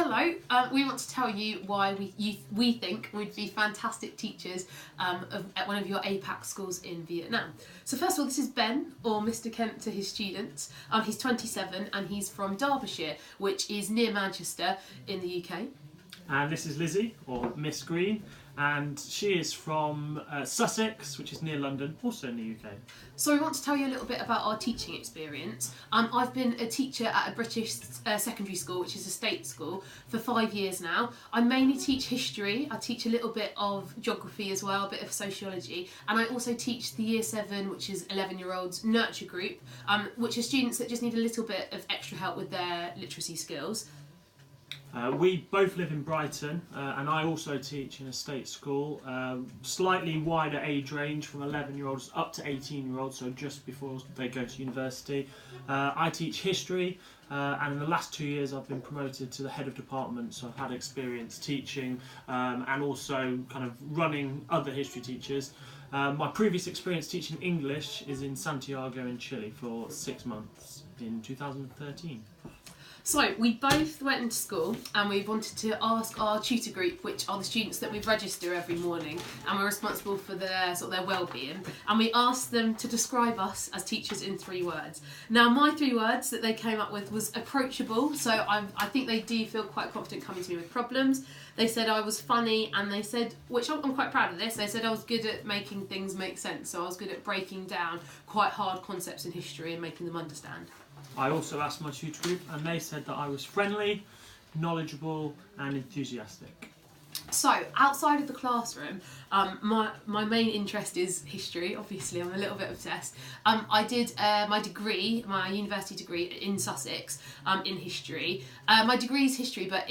Hello, we want to tell you why we think would be fantastic teachers at one of your APAX schools in Vietnam. So first of all, this is Ben, or Mr Kent to his students. He's 27 and he's from Derbyshire, which is near Manchester in the UK. And this is Lizzie, or Miss Green, and she is from Sussex, which is near London, also in the UK. So we want to tell you a little bit about our teaching experience. I've been a teacher at a British secondary school, which is a state school, for 5 years now. I mainly teach history. I teach a little bit of geography as well, a bit of sociology, and I also teach the Year 7, which is 11-year-olds nurture group, which are students that just need a little bit of extra help with their literacy skills. We both live in Brighton, and I also teach in a state school, slightly wider age range from 11-year-olds up to 18-year-olds, so just before they go to university. I teach history, and in the last 2 years I've been promoted to the head of department, so I've had experience teaching and also kind of running other history teachers. My previous experience teaching English is in Santiago in Chile for 6 months in 2013. So we both went into school and we wanted to ask our tutor group, which are the students that we register every morning and we're responsible for their well-being, and we asked them to describe us as teachers in 3 words. Now my 3 words that they came up with was approachable, so I think they do feel quite confident coming to me with problems. They said I was funny, and they said, which I'm quite proud of this, they said I was good at making things make sense, so I was good at breaking down quite hard concepts in history and making them understand. I also asked my tutor group and they said that I was friendly, knowledgeable and enthusiastic. So, outside of the classroom, my main interest is history. Obviously, I'm a little bit obsessed. I did my university degree in Sussex in history. My degree is history, but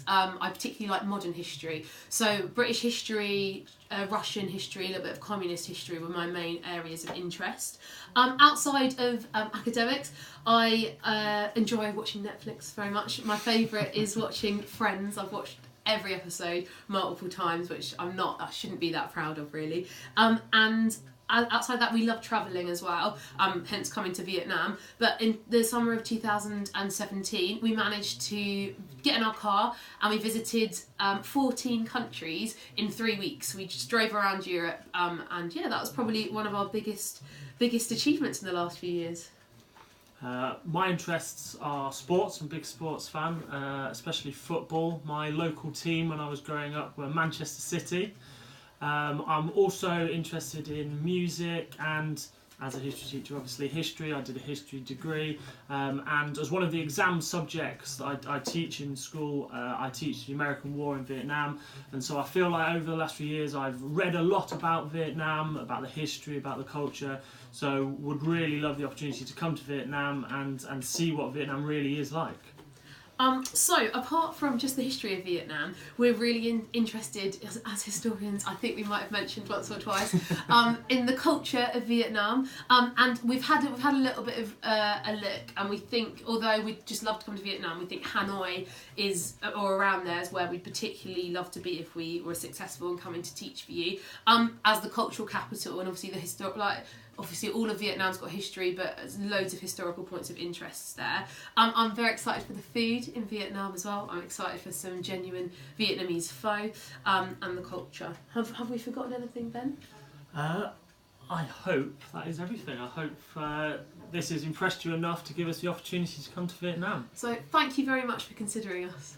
I particularly like modern history. So, British history, Russian history, a little bit of communist history were my main areas of interest. Outside of academics, I enjoy watching Netflix very much. My favourite is watching Friends. I've watched every episode multiple times, which I shouldn't be that proud of really. And outside that, we love travelling as well, hence coming to Vietnam. But in the summer of 2017, we managed to get in our car and we visited 14 countries in 3 weeks. We just drove around Europe, and yeah, that was probably one of our biggest achievements in the last few years. My interests are sports. I'm a big sports fan, especially football. My local team when I was growing up were Manchester City. I'm also interested in music, and as a history teacher, obviously history. I did a history degree, and as one of the exam subjects that I teach in school, I teach the American War in Vietnam, and so I feel like over the last few years I've read a lot about Vietnam, about the history, about the culture, so would really love the opportunity to come to Vietnam and see what Vietnam really is like. So, apart from just the history of Vietnam, we're really interested, as historians, I think we might have mentioned once or twice, in the culture of Vietnam. And we've had a little bit of a look, and we think, although we'd just love to come to Vietnam, we think Hanoi is, or around there, is where we'd particularly love to be if we were successful in coming to teach for you, as the cultural capital, and obviously obviously all of Vietnam's got history, but there's loads of historical points of interest there. I'm very excited for the food in Vietnam as well. I'm excited for some genuine Vietnamese pho and the culture. Have we forgotten anything, Ben? I hope that is everything. I hope this has impressed you enough to give us the opportunity to come to Vietnam. So thank you very much for considering us.